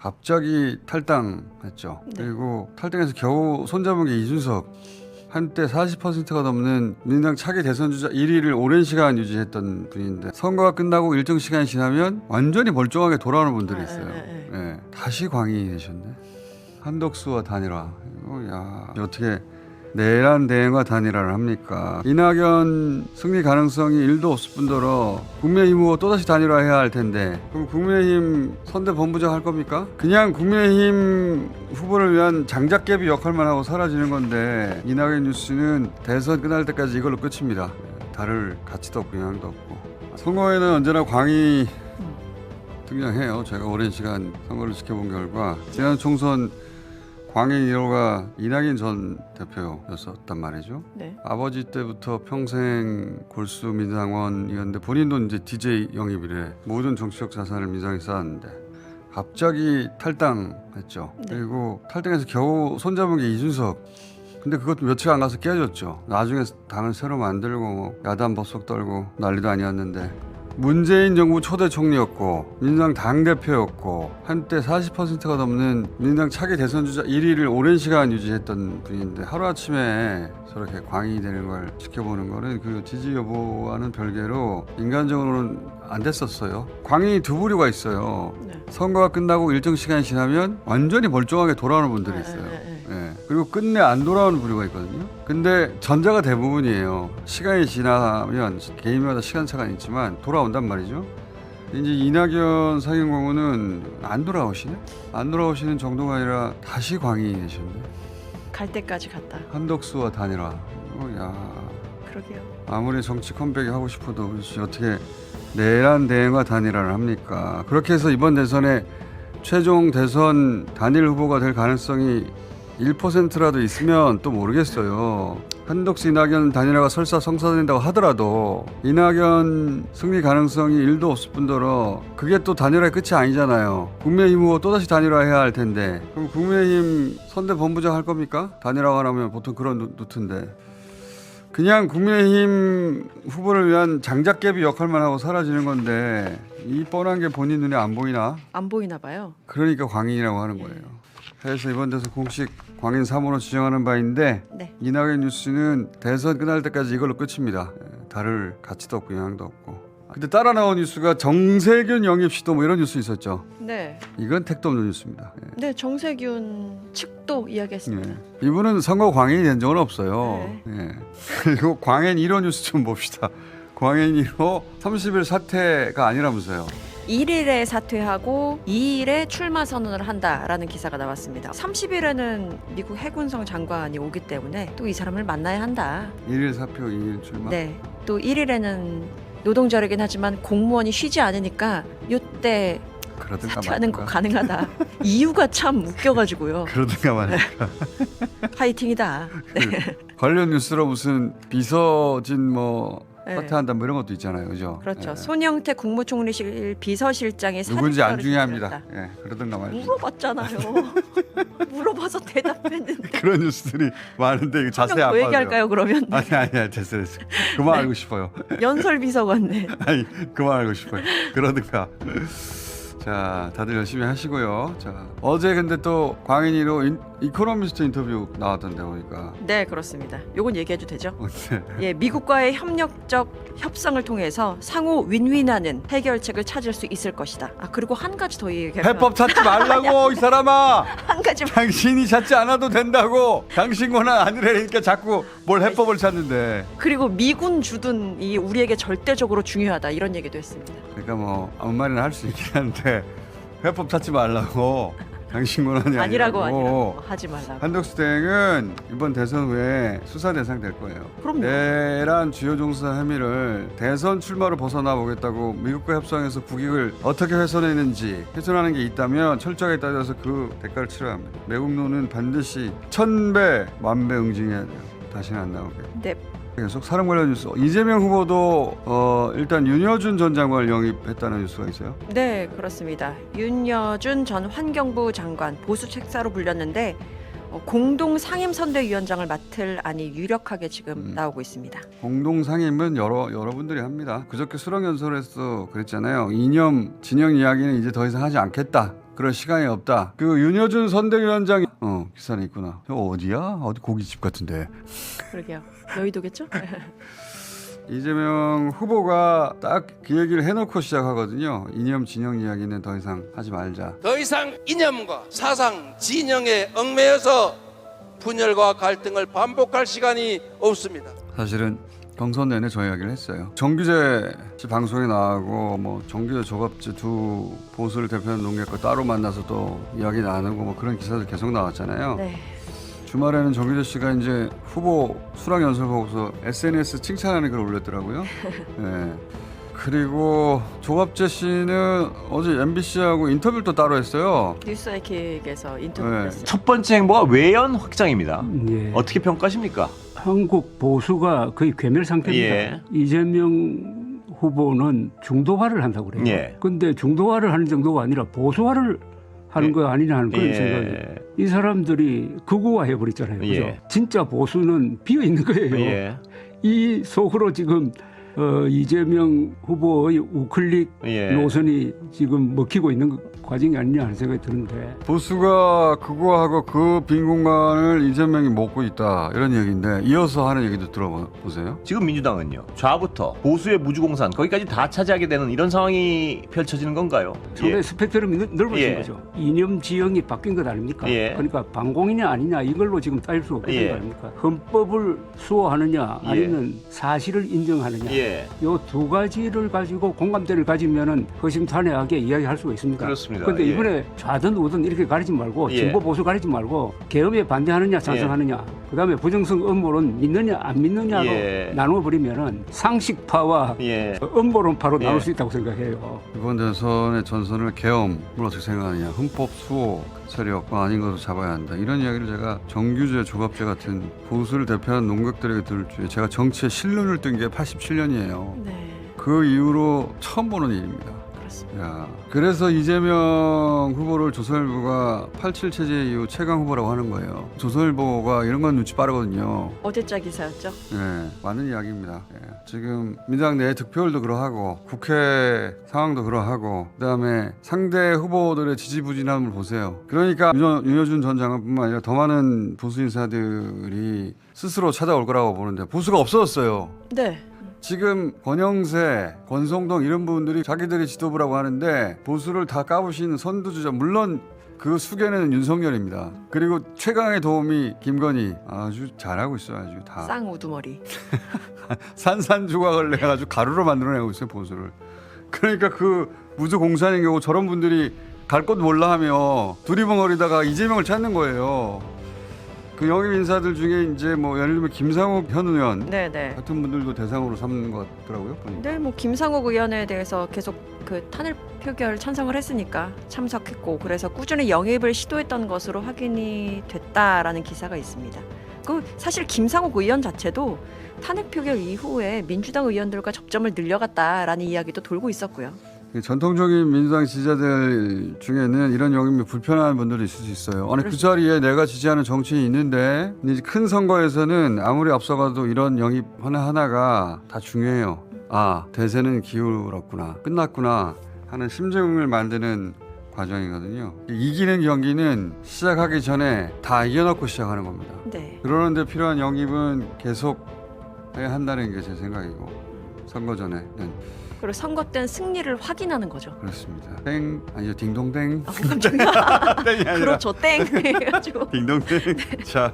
갑자기 탈당했죠. 네. 그리고 탈당해서 겨우 손잡은 게 이준석. 한때 40%가 넘는 민주당 차기 대선 주자 1위를 오랜 시간 유지했던 분인데 선거가 끝나고 일정 시간이 지나면 완전히 멀쩡하게 돌아오는 분들이 있어요. 네. 다시 광인이 되셨네. 한덕수와 단일화. 야, 어떻게 내란 대응과 단일화를 합니까? 이낙연 승리 가능성이 1도 없을 뿐더러 국민의힘 후보 또다시 단일화해야 할 텐데 그럼 국민의힘 선대본부장 할 겁니까? 그냥 국민의힘 후보를 위한 장작개비 역할만 하고 사라지는 건데 이낙연 뉴스는 대선 끝날 때까지 이걸로 끝입니다. 다를 가치도 없고 영향도 없고 선거에는 언제나 광이 등장해요. 제가 오랜 시간 선거를 지켜본 결과 지난 총선 광인 1호가 이낙연 전 대표였었단 말이죠. 네. 아버지 때부터 평생 골수 민주당원이었는데 본인도 이제 DJ 영입이래. 모든 정치적 자산을 민주당에 쌓았는데 갑자기 탈당했죠. 네. 그리고 탈당해서 겨우 손잡은 게 이준석. 근데 그것도 며칠 안 가서 깨졌죠. 나중에 당을 새로 만들고 뭐 야단 버석 떨고 난리도 아니었는데 문재인 정부 초대 총리였고 민주당 당대표였고 한때 40%가 넘는 민주당 차기 대선 주자 1위를 오랜 시간 유지했던 분인데 하루아침에 저렇게 광인이 되는 걸 지켜보는 거는 그 지지 여부와는 별개로 인간적으로는 안 됐었어요. 광인이 두 부류가 있어요. 네. 선거가 끝나고 일정 시간이 지나면 완전히 멀쩡하게 돌아오는 분들이 있어요. 네. 그리고 끝내 안 돌아오는 부류가 있거든요. 근데 전자가 대부분이에요. 시간이 지나면 개인마다 시간차가 있지만 돌아온단 말이죠. 이제 이낙연 상임 고문은 안 돌아오시네? 안 돌아오시는 정도가 아니라 다시 광인이 되셨네. 갈 때까지 갔다. 한덕수와 단일화. 야, 그러게요. 아무리 정치 컴백이 하고 싶어도 그렇지 어떻게 내란 대응과 단일화를 합니까? 그렇게 해서 이번 대선에 최종 대선 단일 후보가 될 가능성이 1%라도 있으면 또 모르겠어요. 한덕수 이낙연 단일화가 설사 성사된다고 하더라도 이낙연 승리 가능성이 1도 없을 뿐더러 그게 또 단일화의 끝이 아니잖아요. 국민의힘 후보 또다시 단일화해야 할 텐데 그럼 국민의힘 선대본부장 할 겁니까? 단일화가 하면 보통 그런 루트인데 그냥 국민의힘 후보를 위한 장작개비 역할만 하고 사라지는 건데 이 뻔한 게 본인 눈에 안 보이나? 안 보이나 봐요. 그러니까 광인이라고 하는 거예요. 그래서 이번 대선 공식 광인 3호로 지정하는 바인데 네. 이낙연 뉴스는 대선 끝날 때까지 이걸로 끝입니다. 다를 가치도 없고 영향도 없고. 근데 따라 나온 뉴스가 정세균 영입 시도 뭐 이런 뉴스 있었죠. 네. 이건 택도 없는 뉴스입니다. 네, 정세균 측도 이야기했습니다. 예. 이분은 선거 광인이 된 적은 없어요. 네. 예. 그리고 광인 1호 뉴스 좀 봅시다. 광인 1호 30일 사퇴가 아니라면서요. 1일에 사퇴하고 2일에 출마 선언을 한다라는 기사가 나왔습니다. 30일에는 미국 해군성 장관이 오기 때문에 또 이 사람을 만나야 한다. 1일 사표 2일 출마. 네. 또 1일에는 노동절이긴 하지만 공무원이 쉬지 않으니까 이때 그러든가 사퇴하는 거 말든가. 가능하다. 이유가 참 웃겨가지고요. 그러든가 말든가. 파이팅이다. 관련 뉴스로 무슨 비서진 뭐 네. 사퇴한다 뭐 이런 것도 있잖아요, 그죠? 그렇죠. 예. 손영태 국무총리실 비서실장이 누군지 안 사직서를 중요합니다. 제출했다. 예, 그러든가 말든가. 물어봤잖아요. 물어봐서 대답했는데. 그런 뉴스들이 많은데 이거 자세히 안 더 봐요. 얘기할까요 그러면? 아니 됐어. 그만 알고 싶어요. 연설 비서관네. 아니 그만 알고 싶어요. 그러든가. 자, 다들 열심히 하시고요. 자, 어제 근데 또 광인이로 이코노미스트 인터뷰 나왔던데 보니까. 네, 그렇습니다. 요건 얘기해도 되죠? 네. 예, 미국과의 협력적 협상을 통해서 상호 윈윈하는 해결책을 찾을 수 있을 것이다. 아, 그리고 한 가지 더 얘기해요. 해법 찾지 말라고 이 사람아. 한 가지. 당신이 찾지 않아도 된다고. 당신 권한 아니라니까 자꾸 뭘 해법을 찾는데. 그리고 미군 주둔이 우리에게 절대적으로 중요하다. 이런 얘기도 했습니다. 그러니까 뭐 아무 말이나 할 수 있긴 한데 해법 찾지 말라고. 당신 권한이 아니라고 하지 말라고. 한덕수 대행은 이번 대선 후에 수사 대상 될 거예요. 그럼요. 내란 주요 종사 혐의를 대선 출마로 벗어나 보겠다고 미국과 협상해서 국익을 어떻게 훼손했는지 훼손하는 게 있다면 철저하게 따져서 그 대가를 치러야 합니다. 매국노는 반드시 1000배, 10,000배 응징해야 돼요. 다시는 안 나오게. 네. 계속 사람 관련 뉴스. 이재명 후보도 일단 윤여준 전 장관을 영입했다는 뉴스가 있어요. 네, 그렇습니다. 윤여준 전 환경부 장관 보수 책사로 불렸는데 공동 상임 선대위원장을 맡을 안이 유력하게 지금 나오고 있습니다. 공동 상임은 여러분들이 합니다. 그저께 수락연설에서 그랬잖아요. 이념 진영 이야기는 이제 더 이상 하지 않겠다. 그럴 시간이 없다. 그 윤여준 선대위원장이 기사는 있구나. 저 어디야? 어디 고깃집 같은데. 그러게요. 여의도겠죠? 이재명 후보가 딱 그 얘기를 해놓고 시작하거든요. 이념 진영 이야기는 더 이상 하지 말자. 더 이상 이념과 사상 진영에 얽매여서 분열과 갈등을 반복할 시간이 없습니다. 사실은 경선 내내 저 이야기를 했어요. 정규재 씨 방송에 나가고 뭐 정규재 조갑재 두 보수를 대표하는 농객과 따로 만나서 또 이야기 나누고 뭐 그런 기사들 계속 나왔잖아요. 네. 주말에는 정규재 씨가 이제 후보 수락 연설 보고서 SNS 칭찬하는 글을 올렸더라고요. 네. 그리고 조갑재 씨는 어제 MBC하고 인터뷰를 또 따로 했어요. 뉴스아이킥에서 인터뷰를 네. 했어요. 첫 번째 행보가 외연 확장입니다. 예. 어떻게 평가하십니까? 한국 보수가 거의 괴멸 상태입니다. 예. 이재명 후보는 중도화를 한다고 그래요. 예. 근데 중도화를 하는 정도가 아니라 보수화를 하는 예. 거 아니냐 하는 그런 예. 생각이. 이 사람들이 극우화 해버렸잖아요. 그죠? 예. 진짜 보수는 비어 있는 거예요. 예. 이 속으로 지금 이재명 후보의 우클릭 예. 노선이 지금 먹히고 있는 과정이 아니냐 하는 생각이 드는데 보수가 그거하고 그 빈 공간을 이재명이 먹고 있다 이런 얘기인데 이어서 하는 얘기도 들어보세요. 지금 민주당은요. 좌부터 보수의 무주공산 거기까지 다 차지하게 되는 이런 상황이 펼쳐지는 건가요? 상당히 스펙트럼이 넓어진 예. 거죠. 이념 지형이 바뀐 것 아닙니까? 예. 그러니까 반공이냐 아니냐 이걸로 지금 따질 수 없는 예. 거 아닙니까? 헌법을 수호하느냐 예. 아니면 사실을 인정하느냐 예. 요 두 가지를 가지고 공감대를 가지면은 허심탄회하게 이야기할 수가 있습니다. 그렇습니다. 그런데 예. 이번에 좌든 우든 이렇게 가리지 말고 예. 진보 보수 가리지 말고 계엄에 반대하느냐 찬성하느냐 그다음에 부정성 음모론 믿느냐 안 믿느냐로 예. 나누어 버리면은 상식파와 예. 음모론파로 예. 나눌 수 있다고 생각해요. 이번 대선의 전선을 계엄을 어떻게 생각하느냐. 헌법 수호 세력과 아닌 것으로 잡아야 한다. 이런 이야기를 제가 정규재 조갑재 같은 보수를 대표하는 농객들에게 들을 주에 제가 정치에 실눈을 뜬 게 87년이에요. 네. 그 이후로 처음 보는 일입니다. 그렇습니다. 야, 그래서 이재명 후보를 조선일보가 87 체제 이후 최강 후보라고 하는 거예요. 조선일보가 이런 건 눈치 빠르거든요. 어제자 기사였죠. 네, 맞는 이야기입니다. 예. 지금 민주당 내 득표율도 그러하고 국회 상황도 그러하고 그다음에 상대 후보들의 지지부진함을 보세요. 그러니까 윤여준 전 장관뿐만 아니라 더 많은 보수 인사들이 스스로 찾아올 거라고 보는데 보수가 없어졌어요. 네. 지금 권영세, 권성동 이런 분들이 자기들이 지도부라고 하는데 보수를 다 까부시는 선두주자 물론 그 수계는 윤석열입니다. 그리고 최강의 도움이 김건희 아주 잘하고 있어요. 아주 다 쌍 우두머리. 산산조각을 내가지고 가루로 만들어내고 있어요. 보수를. 그러니까 그 무주공산인 경우 저런 분들이 갈 곳 몰라 하며 두리번거리다가 이재명을 찾는 거예요. 그 영입 인사들 중에 이제 뭐 예를 들면 김상욱 현 의원 네네. 같은 분들도 대상으로 삼는 것 같더라고요. 보니까. 네, 뭐 김상욱 의원에 대해서 계속 그 탄핵 표결 찬성을 했으니까 참석했고 그래서 꾸준히 영입을 시도했던 것으로 확인이 됐다라는 기사가 있습니다. 그 사실 김상욱 의원 자체도 탄핵 표결 이후에 민주당 의원들과 접점을 늘려갔다라는 이야기도 돌고 있었고요. 전통적인 민주당 지지자들 중에는 이런 영입이 불편한 분들도 있을 수 있어요. 아니 그 자리에 내가 지지하는 정치인이 있는데 이제 큰 선거에서는 아무리 앞서가도 이런 영입 하나하나가 다 중요해요. 아 대세는 기울었구나 끝났구나 하는 심증을 만드는 과정이거든요. 이기는 경기는 시작하기 전에 다 이겨놓고 시작하는 겁니다. 네. 그러는데 필요한 영입은 계속 해야 한다는 게 제 생각이고 선거 전에는 그리고 선거 때는 승리를 확인하는 거죠. 그렇습니다. 땡 아니죠 딩동댕. 깜짝이야. 땡이 아니라 그렇죠. 땡 해가지고. 딩동댕. 자